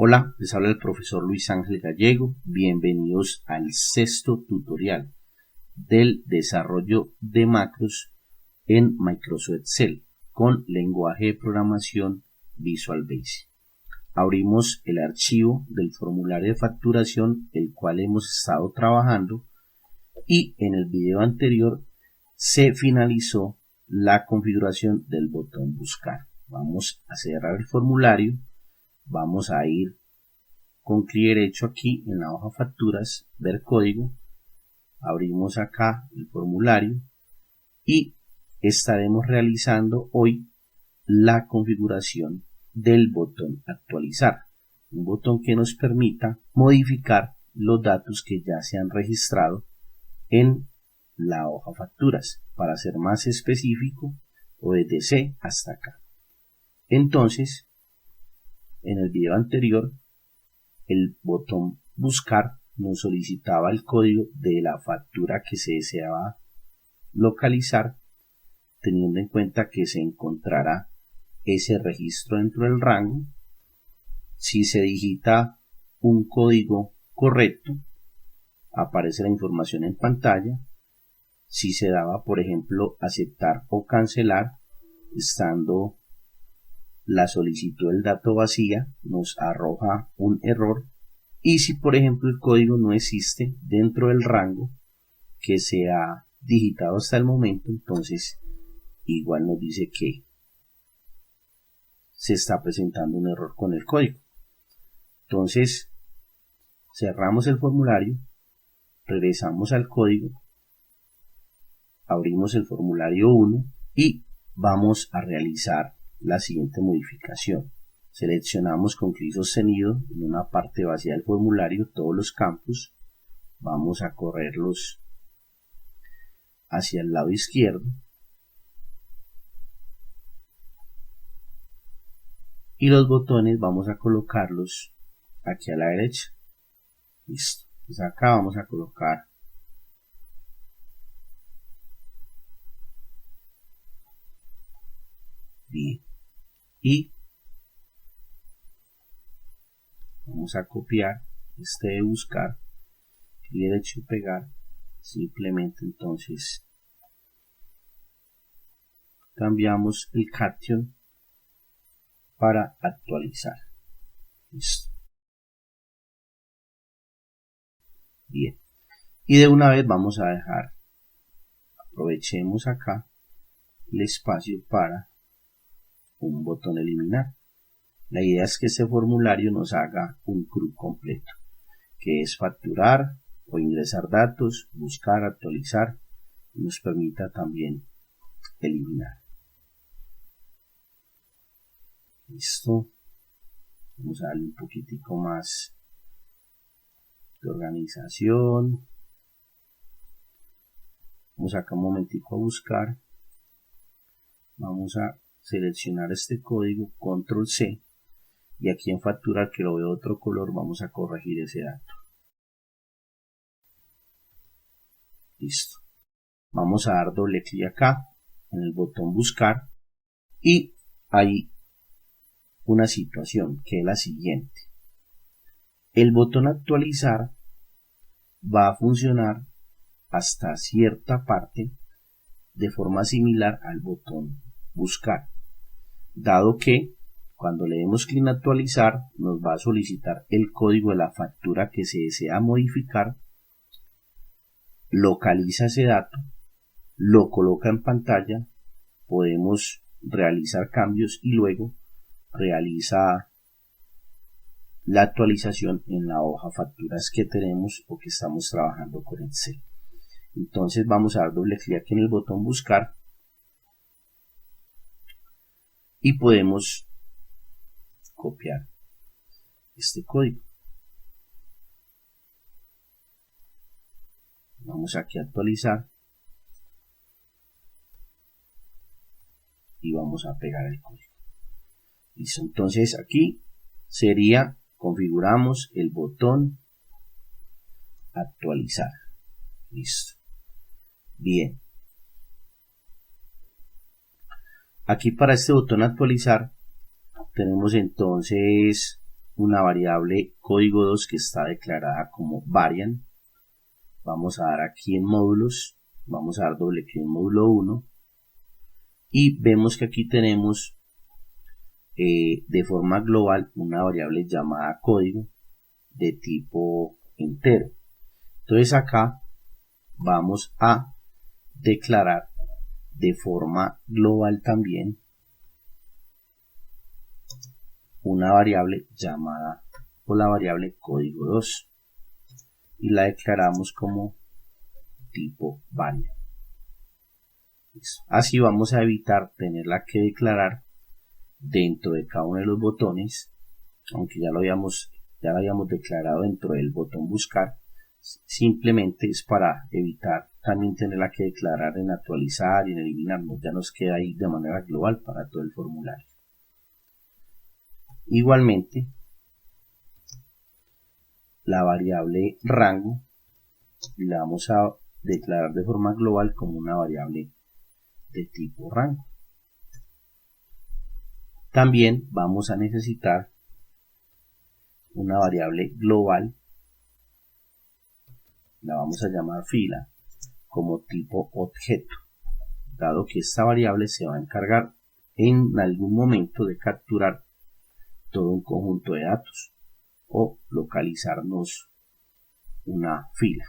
Hola, les habla el profesor Luis Ángel Gallego. Bienvenidos al sexto tutorial del desarrollo de macros en Microsoft Excel con lenguaje de programación Visual Basic. Abrimos el archivo del formulario de facturación, el cual hemos estado trabajando, y en el video anterior se finalizó la configuración del botón buscar. Vamos a cerrar el formulario. Vamos a ir con clic derecho aquí en la hoja facturas, ver código, abrimos acá el formulario y estaremos realizando hoy la configuración del botón actualizar, un botón que nos permita modificar los datos que ya se han registrado en la hoja facturas, para ser más específico, o desde C hasta acá. Entonces, en el video anterior, el botón buscar nos solicitaba el código de la factura que se deseaba localizar, teniendo en cuenta que se encontrará ese registro dentro del rango. Si se digita un código correcto, aparece la información en pantalla. Si se daba, por ejemplo, aceptar o cancelar, estando la solicitud del dato vacía, nos arroja un error. Y si, por ejemplo, el código no existe dentro del rango que se ha digitado hasta el momento, entonces igual nos dice que se está presentando un error con el código. Entonces cerramos el formulario, regresamos al código, abrimos el formulario 1 y vamos a realizar la siguiente modificación. Seleccionamos con clic sostenido en una parte vacía del formulario todos los campos, vamos a correrlos hacia el lado izquierdo y los botones vamos a colocarlos aquí a la derecha. Listo. Pues acá vamos a colocar bien y vamos a copiar este de buscar, clic derecho y pegar. Simplemente entonces cambiamos el caption para actualizar. Listo. Bien, y de una vez vamos a dejar, aprovechemos acá el espacio para un botón eliminar. La idea es que este formulario nos haga un CRUD completo, que es facturar o ingresar datos, buscar, actualizar, y nos permita también eliminar. Listo. Vamos a darle un poquitico más de organización. Vamos acá un momentico a buscar. Vamos a seleccionar este código, control C, y aquí en facturar, que lo veo de otro color, vamos a corregir ese dato. Listo. Vamos a dar doble clic acá en el botón buscar y hay una situación que es la siguiente. El botón actualizar va a funcionar hasta cierta parte de forma similar al botón buscar, dado que cuando le demos clic en actualizar nos va a solicitar el código de la factura que se desea modificar, localiza ese dato, lo coloca en pantalla, podemos realizar cambios y luego realiza la actualización en la hoja facturas que tenemos o que estamos trabajando con Excel. Entonces vamos a dar doble clic aquí en el botón buscar y podemos copiar este código. Vamos aquí a actualizar y vamos a pegar el código. Listo. Entonces aquí sería, configuramos el botón actualizar. Listo. Bien. Aquí para este botón actualizar tenemos entonces una variable código 2 que está declarada como variant. Vamos a dar aquí en módulos, vamos a dar doble clic en módulo 1 y vemos que aquí tenemos de forma global una variable llamada código de tipo entero. Entonces acá vamos a declarar de forma global también una variable llamada o la variable código 2 y la declaramos como tipo variable. Así vamos a evitar tenerla que declarar dentro de cada uno de los botones, aunque ya lo habíamos declarado dentro del botón buscar. Simplemente es para evitar también tenerla que declarar en actualizar y en eliminar, ya nos queda ahí de manera global para todo el formulario. Igualmente, la variable rango la vamos a declarar de forma global como una variable de tipo rango. También vamos a necesitar una variable global, la vamos a llamar fila, como tipo objeto, dado que esta variable se va a encargar en algún momento de capturar todo un conjunto de datos o localizarnos una fila.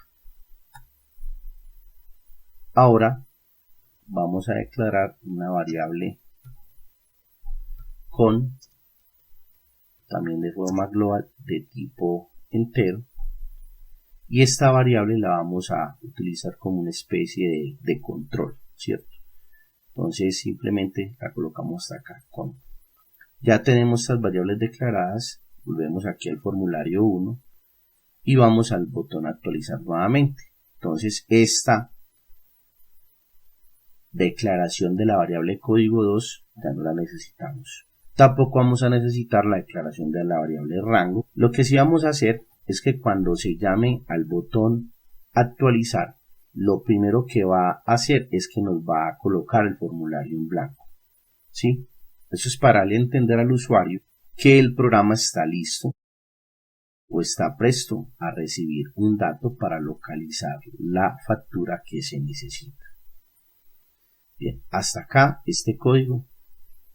Ahora vamos a declarar una variable con, también de forma global, de tipo entero, y esta variable la vamos a utilizar como una especie de control, ¿cierto? Entonces simplemente la colocamos acá con. Ya tenemos estas variables declaradas, volvemos aquí al formulario 1 y vamos al botón actualizar nuevamente. Entonces esta declaración de la variable código 2 ya no la necesitamos. Tampoco vamos a necesitar la declaración de la variable rango. Lo que sí vamos a hacer es que cuando se llame al botón actualizar, lo primero que va a hacer es que nos va a colocar el formulario en blanco, ¿sí? Eso es para darle a entender al usuario que el programa está listo o está presto a recibir un dato para localizar la factura que se necesita. Bien, hasta acá este código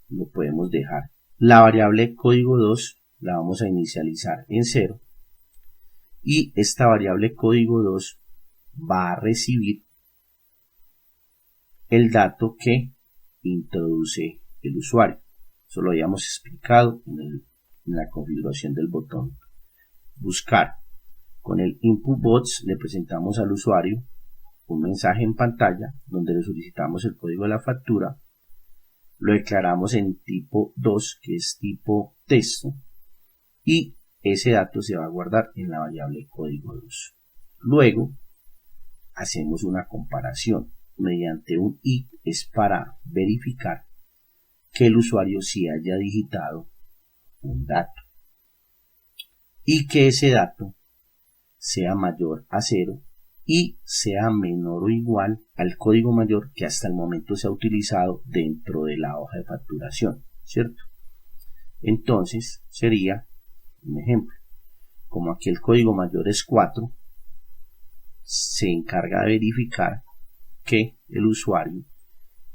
lo podemos dejar. La variable código 2 la vamos a inicializar en 0 y esta variable código 2 va a recibir el dato que introduce el usuario. Eso lo habíamos explicado en la configuración del botón buscar. Con el input box le presentamos al usuario un mensaje en pantalla donde le solicitamos el código de la factura, lo declaramos en tipo 2, que es tipo texto, y ese dato se va a guardar en la variable código 2. Luego hacemos una comparación mediante un if, es para verificar que el usuario sí haya digitado un dato y que ese dato sea mayor a 0 y sea menor o igual al código mayor que hasta el momento se ha utilizado dentro de la hoja de facturación, ¿cierto? Entonces sería un ejemplo, como aquí el código mayor es 4, se encarga de verificar que el usuario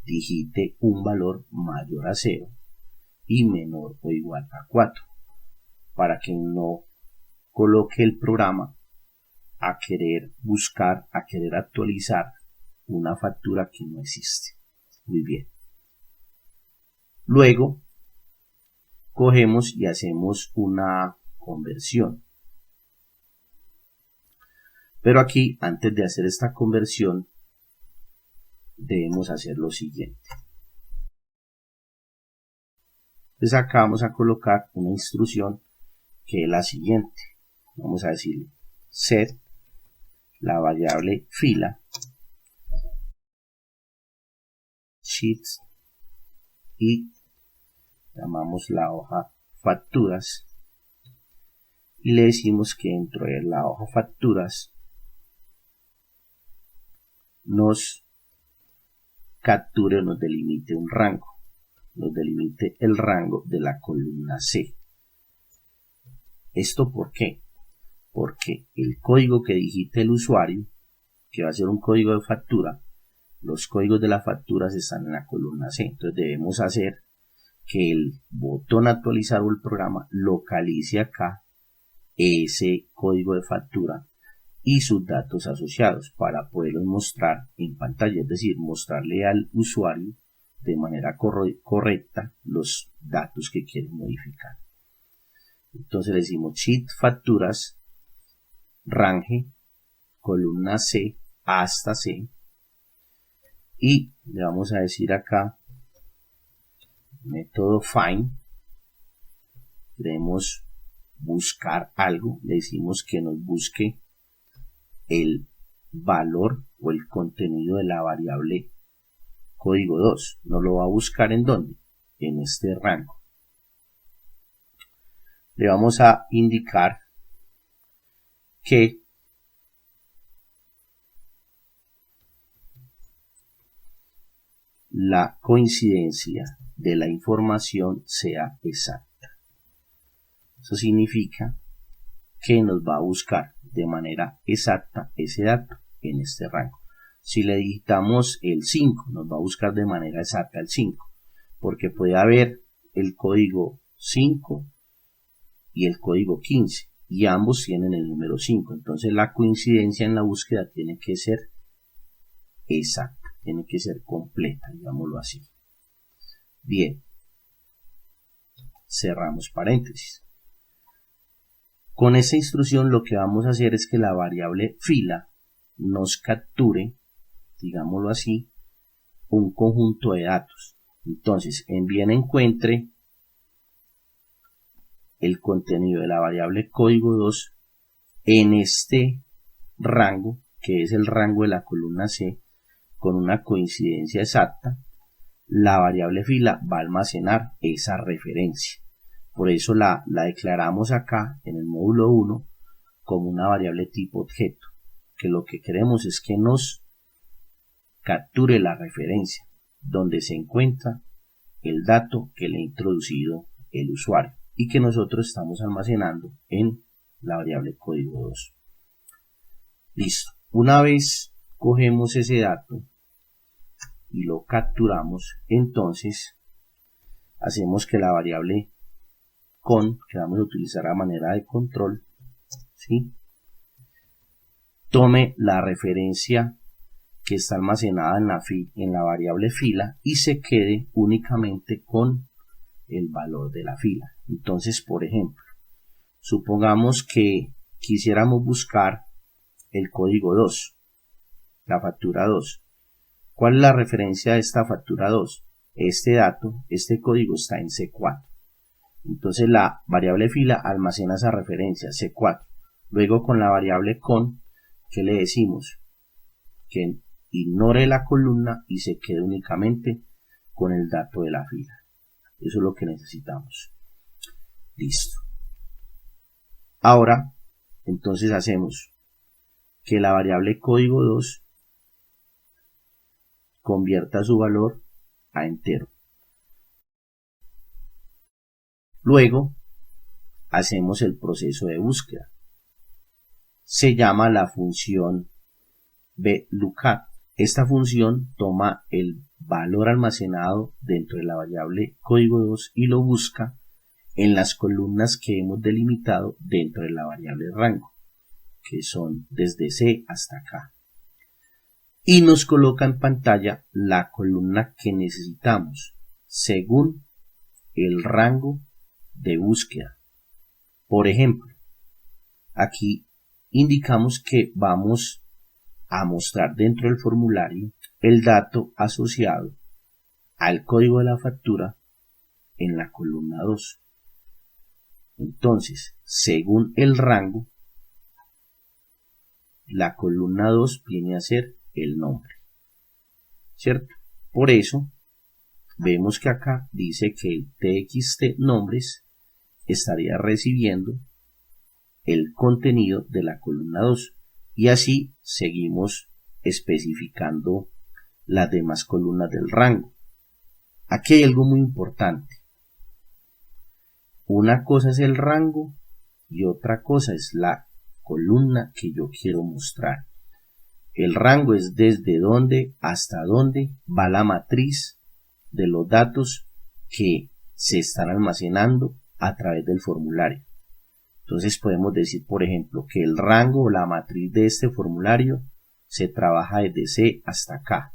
digite un valor mayor a 0 y menor o igual a 4, para que no coloque el programa a querer buscar, a querer actualizar una factura que no existe. Muy bien. Luego cogemos y hacemos una conversión. Pero aquí, antes de hacer esta conversión, debemos hacer lo siguiente. Entonces acá vamos a colocar una instrucción que es la siguiente. Vamos a decirle set la variable fila sheets y llamamos la hoja facturas y le decimos que dentro de la hoja facturas nos capture o nos delimite un rango, nos delimite el rango de la columna C. ¿Esto por qué? Porque el código que digite el usuario, que va a ser un código de factura, los códigos de las facturas están en la columna C. Entonces debemos hacer que el botón actualizar o el programa localice acá ese código de factura y sus datos asociados para poderlos mostrar en pantalla, es decir, mostrarle al usuario de manera correcta los datos que quiere modificar. Entonces le decimos sheet facturas range columna C hasta C y le vamos a decir acá método find, queremos buscar algo, le decimos que nos busque el valor o el contenido de la variable código 2. Nos lo va a buscar en dónde, en este rango. Le vamos a indicar que la coincidencia de la información sea exacta. Eso significa que nos va a buscar de manera exacta ese dato en este rango. Si le digitamos el 5, nos va a buscar de manera exacta el 5, porque puede haber el código 5 y el código 15, y ambos tienen el número 5. Entonces la coincidencia en la búsqueda tiene que ser exacta, tiene que ser completa, digámoslo así. Bien, cerramos paréntesis. Con esta instrucción lo que vamos a hacer es que la variable fila nos capture, digámoslo así, un conjunto de datos. Entonces, en bien encuentre el contenido de la variable código 2 en este rango, que es el rango de la columna C, con una coincidencia exacta, la variable fila va a almacenar esa referencia. Por eso la declaramos acá en el módulo 1 como una variable tipo objeto, que lo que queremos es que nos capture la referencia donde se encuentra el dato que le ha introducido el usuario y que nosotros estamos almacenando en la variable código 2. Listo. Una vez cogemos ese dato y lo capturamos, entonces hacemos que la variable con, que vamos a utilizar a manera de control, ¿sí?, tome la referencia que está almacenada en la variable fila y se quede únicamente con el valor de la fila. Entonces, por ejemplo, supongamos que quisiéramos buscar el código 2, la factura 2. ¿Cuál es la referencia de esta factura 2? Este dato, este código está en C4. Entonces la variable fila almacena esa referencia C4. Luego con la variable con, ¿qué le decimos? Que ignore la columna y se quede únicamente con el dato de la fila. Eso es lo que necesitamos. Listo. Ahora, entonces hacemos que la variable código 2 convierta su valor a entero. Luego hacemos el proceso de búsqueda. Se llama la función VLOOKUP. Esta función toma el valor almacenado dentro de la variable código 2 y lo busca en las columnas que hemos delimitado dentro de la variable rango, que son desde C hasta acá. Y nos coloca en pantalla la columna que necesitamos según el rango de búsqueda. Por ejemplo, aquí indicamos que vamos a mostrar dentro del formulario el dato asociado al código de la factura en la columna 2. Entonces, según el rango, la columna 2 viene a ser el nombre, ¿cierto? Por eso vemos que acá dice que el txt nombres estaría recibiendo el contenido de la columna 2 y así seguimos especificando las demás columnas del rango. Aquí hay algo muy importante. Una cosa es el rango y otra cosa es la columna que yo quiero mostrar. El rango es desde dónde hasta dónde va la matriz de los datos que se están almacenando a través del formulario. Entonces podemos decir, por ejemplo, que el rango o la matriz de este formulario se trabaja desde C hasta K.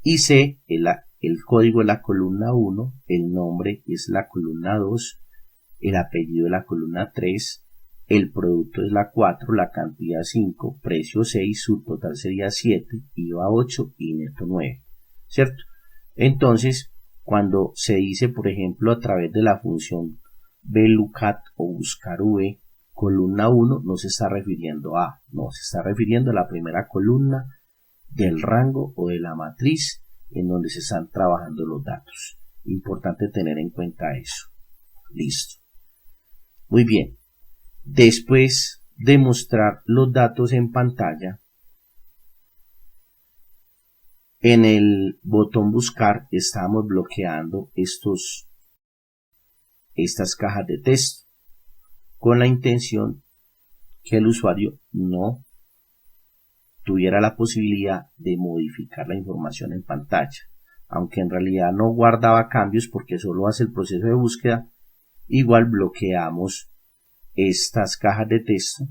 Y C, el código es la columna 1, el nombre es la columna 2, el apellido es la columna 3, el producto es la 4, la cantidad 5, precio 6, subtotal sería 7, IVA 8 y neto 9, ¿cierto? Entonces, cuando se dice, por ejemplo, a través de la función VLOOKUP o buscar V, columna 1 no se está refiriendo a, no, se está refiriendo a la primera columna del rango o de la matriz en donde se están trabajando los datos. Importante tener en cuenta eso. Listo. Muy bien. Después de mostrar los datos en pantalla, en el botón buscar estamos bloqueando estas cajas de texto con la intención que el usuario no tuviera la posibilidad de modificar la información en pantalla, aunque en realidad no guardaba cambios porque solo hace el proceso de búsqueda. Igual bloqueamos estas cajas de texto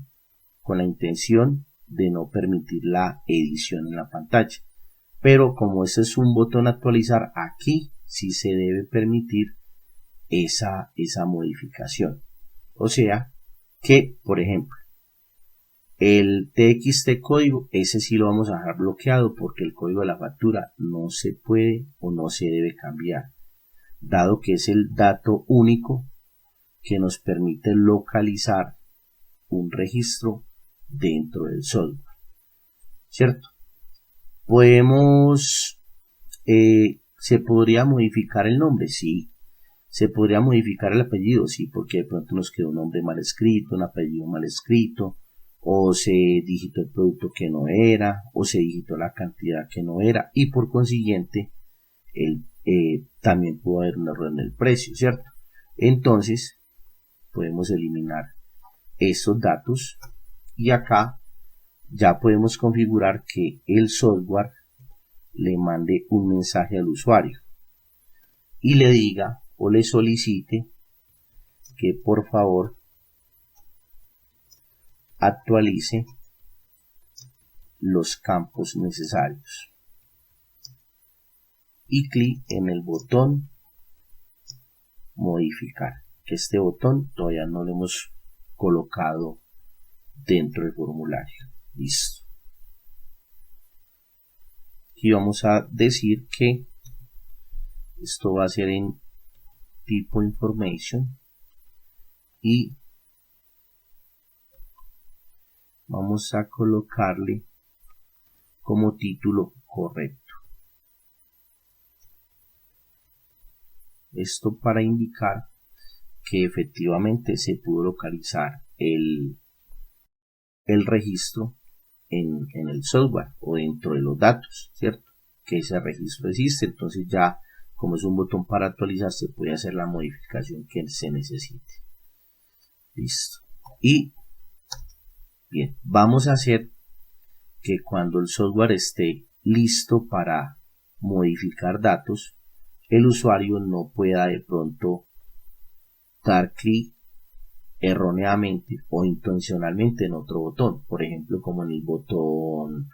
con la intención de no permitir la edición en la pantalla, pero como este es un botón actualizar, aquí sí se debe permitir esa modificación. O sea que, por ejemplo, el TXT código, ese sí lo vamos a dejar bloqueado porque el código de la factura no se puede o no se debe cambiar, dado que es el dato único que nos permite localizar un registro dentro del software, ¿cierto? Se podría modificar el nombre, sí. Se podría modificar el apellido, sí, porque de pronto nos quedó un nombre mal escrito, un apellido mal escrito, o se digitó el producto que no era, o se digitó la cantidad que no era, y por consiguiente también pudo haber un error en el precio, ¿cierto? Entonces podemos eliminar estos datos y acá ya podemos configurar que el software le mande un mensaje al usuario y le diga o le solicite que por favor actualice los campos necesarios y clic en el botón modificar, que este botón todavía no lo hemos colocado dentro del formulario. Listo. Aquí vamos a decir que esto va a ser en tipo information y vamos a colocarle como título correcto. Esto para indicar que efectivamente se pudo localizar el registro en el software o dentro de los datos, ¿cierto? Que ese registro existe. Entonces ya, como es un botón para actualizar, se puede hacer la modificación que se necesite. Listo. Y bien, vamos a hacer que cuando el software esté listo para modificar datos, el usuario no pueda de pronto dar clic erróneamente o intencionalmente en otro botón, por ejemplo como en el botón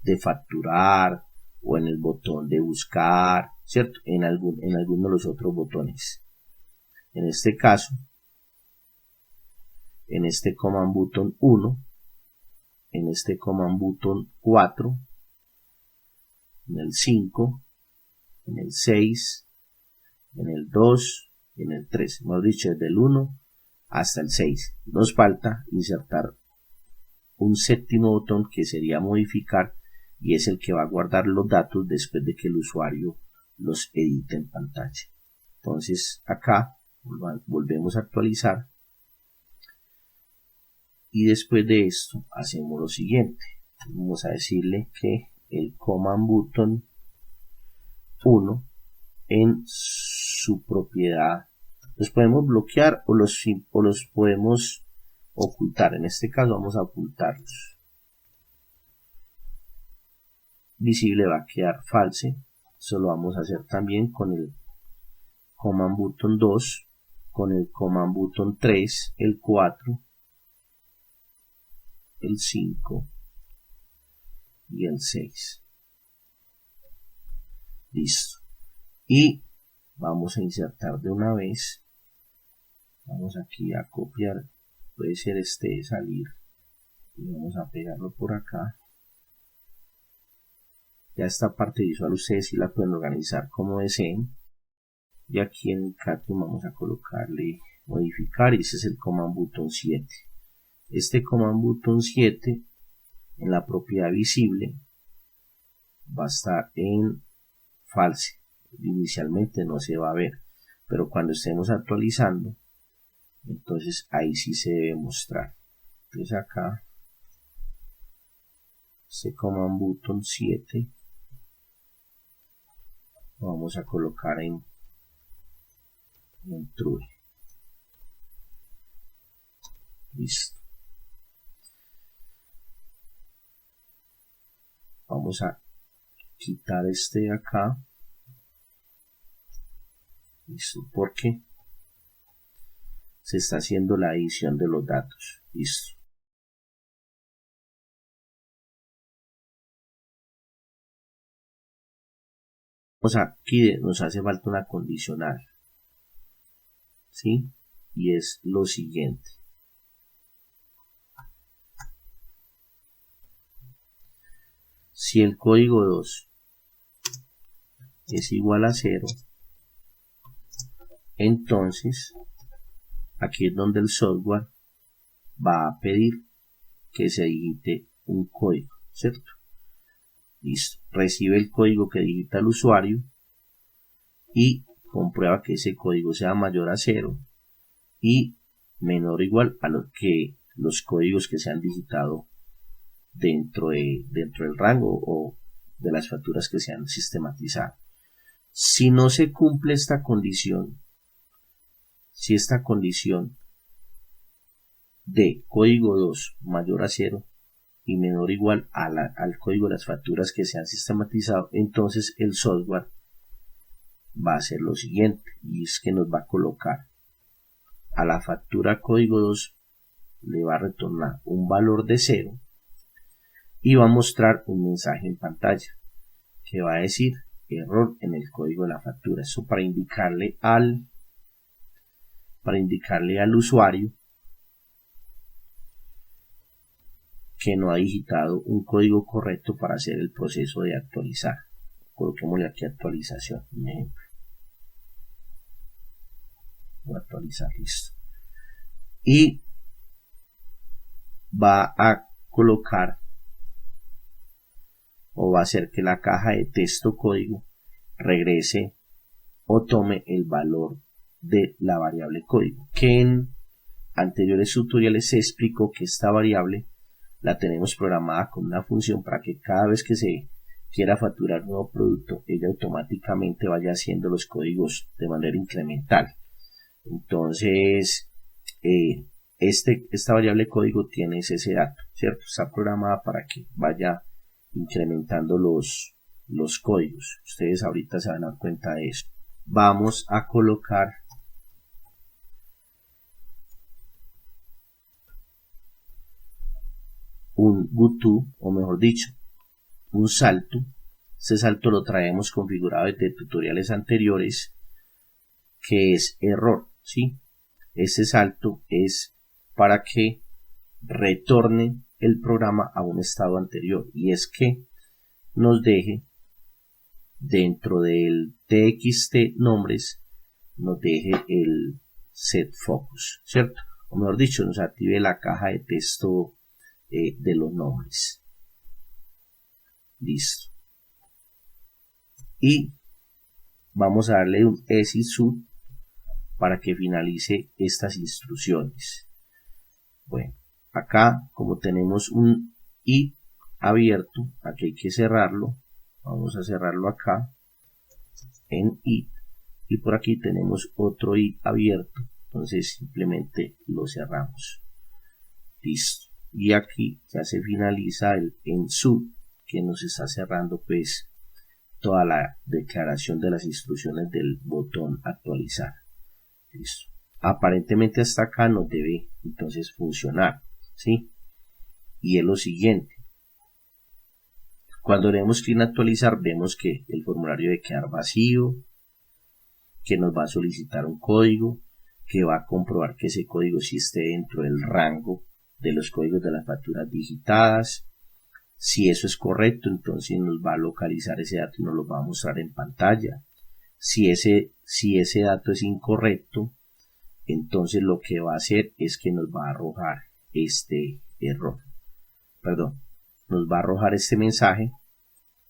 de facturar o en el botón de buscar, ¿cierto? En alguno de los otros botones. En este caso, en este command button 1, en este command button 4, en el 5, en el 6, en el 2, en el 3, hemos dicho desde el 1 hasta el 6. Nos falta insertar un séptimo botón que sería modificar y es el que va a guardar los datos después de que el usuario los edite en pantalla. Entonces acá volvemos a actualizar y después de esto hacemos lo siguiente. Vamos a decirle que el command button 1 en su propiedad los podemos bloquear o los podemos ocultar. En este caso vamos a ocultarlos. Visible va a quedar false. Eso lo vamos a hacer también con el Command Button 2, con el Command Button 3, el 4, el 5 y el 6. Listo. Y vamos a insertar de una vez. Vamos aquí a copiar. Puede ser este de salir. Y vamos a pegarlo por acá. Ya esta parte visual ustedes sí la pueden organizar como deseen. Y aquí en el Catium vamos a colocarle modificar, y ese es el Command Button 7. Este Command Button 7 en la propiedad visible va a estar en false. Inicialmente no se va a ver, pero cuando estemos actualizando, entonces ahí sí se debe mostrar. Entonces acá, este Command Button 7 lo vamos a colocar en true. Listo. Vamos a quitar este de acá. Listo, porque se está haciendo la edición de los datos. Listo. Aquí nos hace falta una condicional. ¿Sí? Y es lo siguiente. Si el código 2 es igual a 0, entonces aquí es donde el software va a pedir que se digite un código, ¿cierto? Listo. Recibe el código que digita el usuario y comprueba que ese código sea mayor a 0 y menor o igual a los códigos que se han digitado dentro del rango o de las facturas que se han sistematizado. Si no se cumple esta condición, si esta condición de código 2 mayor a 0 y menor o igual al código de las facturas que se han sistematizado, entonces el software va a hacer lo siguiente, y es que nos va a colocar a la factura código 2, le va a retornar un valor de 0 y va a mostrar un mensaje en pantalla que va a decir error en el código de la factura. Eso para indicarle al usuario que no ha digitado un código correcto para hacer el proceso de actualizar. Coloquémosle aquí actualización, un ejemplo. Voy a actualizar, listo. Y va a colocar o va a hacer que la caja de texto código regrese o tome el valor de la variable código, que en anteriores tutoriales se explicó que esta variable la tenemos programada con una función para que cada vez que se quiera facturar un nuevo producto, ella automáticamente vaya haciendo los códigos de manera incremental. Entonces, esta variable código tiene ese dato, ¿cierto? Está programada para que vaya incrementando los códigos. Ustedes ahorita se van a dar cuenta de eso. Vamos a colocar un goTo, o mejor dicho, un salto. Este salto lo traemos configurado desde tutoriales anteriores, que es error, ¿sí? Este salto es para que retorne el programa a un estado anterior, y es que nos deje dentro del txt nombres, nos deje el set focus, ¿cierto? O mejor dicho, nos active la caja de texto de los nombres. Listo. Y vamos a darle un exit sub para que finalice estas instrucciones. Bueno, acá como tenemos un i abierto, aquí hay que cerrarlo. Vamos a cerrarlo acá en i, y por aquí tenemos otro i abierto, entonces simplemente lo cerramos. Listo. Y aquí ya se finaliza el EndSub, que nos está cerrando pues toda la declaración de las instrucciones del botón actualizar. Listo. Aparentemente hasta acá nos debe entonces funcionar, ¿sí? Y es lo siguiente. Cuando le demos clic en actualizar, vemos que el formulario debe quedar vacío, que nos va a solicitar un código, que va a comprobar que ese código sí esté dentro del rango de los códigos de las facturas digitadas. Si eso es correcto, entonces nos va a localizar ese dato y nos lo va a mostrar en pantalla. Si ese dato es incorrecto, entonces lo que va a hacer es que nos va a arrojar este error. Perdón, nos va a arrojar este mensaje,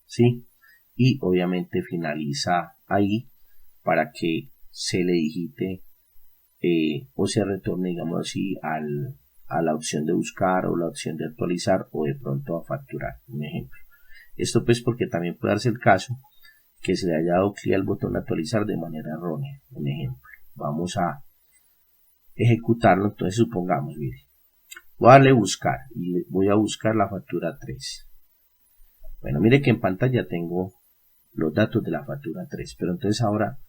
¿sí? Y obviamente finaliza ahí para que se le digite o se retorne, digamos así, a la opción de buscar o la opción de actualizar o de pronto a facturar, un ejemplo. Esto pues porque también puede darse el caso que se le haya dado clic al botón actualizar de manera errónea, un ejemplo. Vamos a ejecutarlo, entonces supongamos, mire, voy a darle buscar y voy a buscar la factura 3. Bueno, mire que en pantalla tengo los datos de la factura 3, pero entonces ahora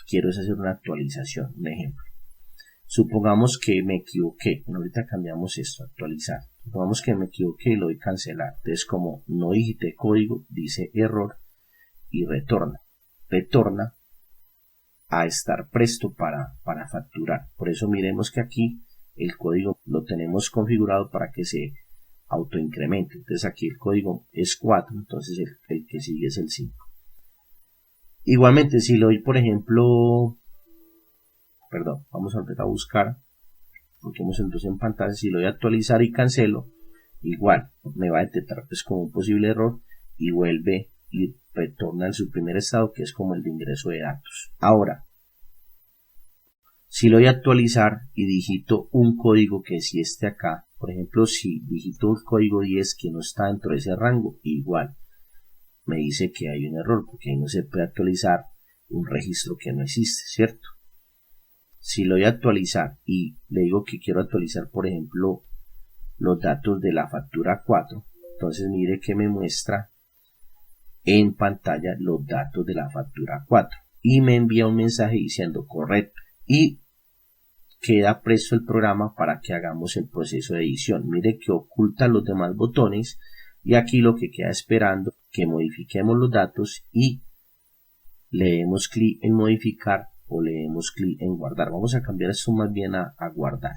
quiero hacer una actualización, un ejemplo. Supongamos que me equivoqué, bueno, ahorita cambiamos esto, actualizar. Supongamos que me equivoqué y lo doy cancelar. Entonces, como no digité código, dice error y retorna a estar presto para facturar. Por eso miremos que aquí el código lo tenemos configurado para que se autoincremente. Entonces aquí el código es 4, entonces el que sigue es el 5. Igualmente, si lo doy, por ejemplo, perdón, vamos a volver a buscar, porque hemos entonces en pantalla, si lo doy a actualizar y cancelo, igual me va a detectar pues como un posible error y vuelve y retorna en su primer estado, que es como el de ingreso de datos. Ahora, si lo voy a actualizar y digito un código que sí esté acá, por ejemplo, si digito el código 10 que no está dentro de ese rango, igual me dice que hay un error, porque ahí no se puede actualizar un registro que no existe, ¿cierto? Si lo voy a actualizar y le digo que quiero actualizar, por ejemplo, los datos de la factura 4, entonces mire que me muestra en pantalla los datos de la factura 4 y me envía un mensaje diciendo correcto y queda presto el programa para que hagamos el proceso de edición. Mire que oculta los demás botones y aquí lo que queda esperando que modifiquemos los datos y le demos clic en modificar o le demos clic en guardar. Vamos a cambiar esto más bien a guardar.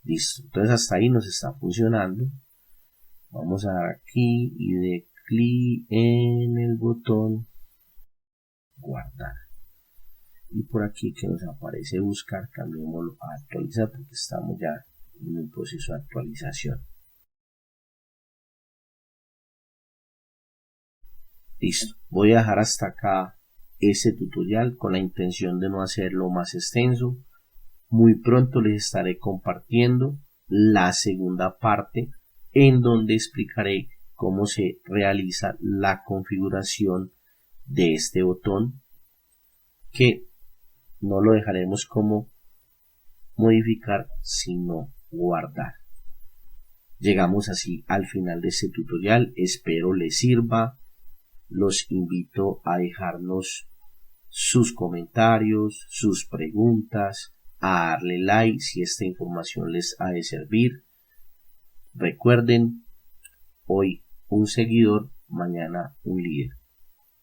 Listo, entonces hasta ahí nos está funcionando. Vamos a dar aquí y de clic en el botón guardar. Y por aquí que nos aparece buscar, cambiémoslo a actualizar porque estamos ya en un proceso de actualización. Listo, voy a dejar hasta acá este tutorial con la intención de no hacerlo más extenso. Muy pronto les estaré compartiendo la segunda parte en donde explicaré cómo se realiza la configuración de este botón, que no lo dejaremos como modificar sino guardar. Llegamos así al final de este tutorial, espero les sirva. Los invito a dejarnos sus comentarios, sus preguntas, a darle like si esta información les ha de servir. Recuerden, hoy un seguidor, mañana un líder.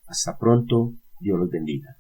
Hasta pronto, Dios los bendiga.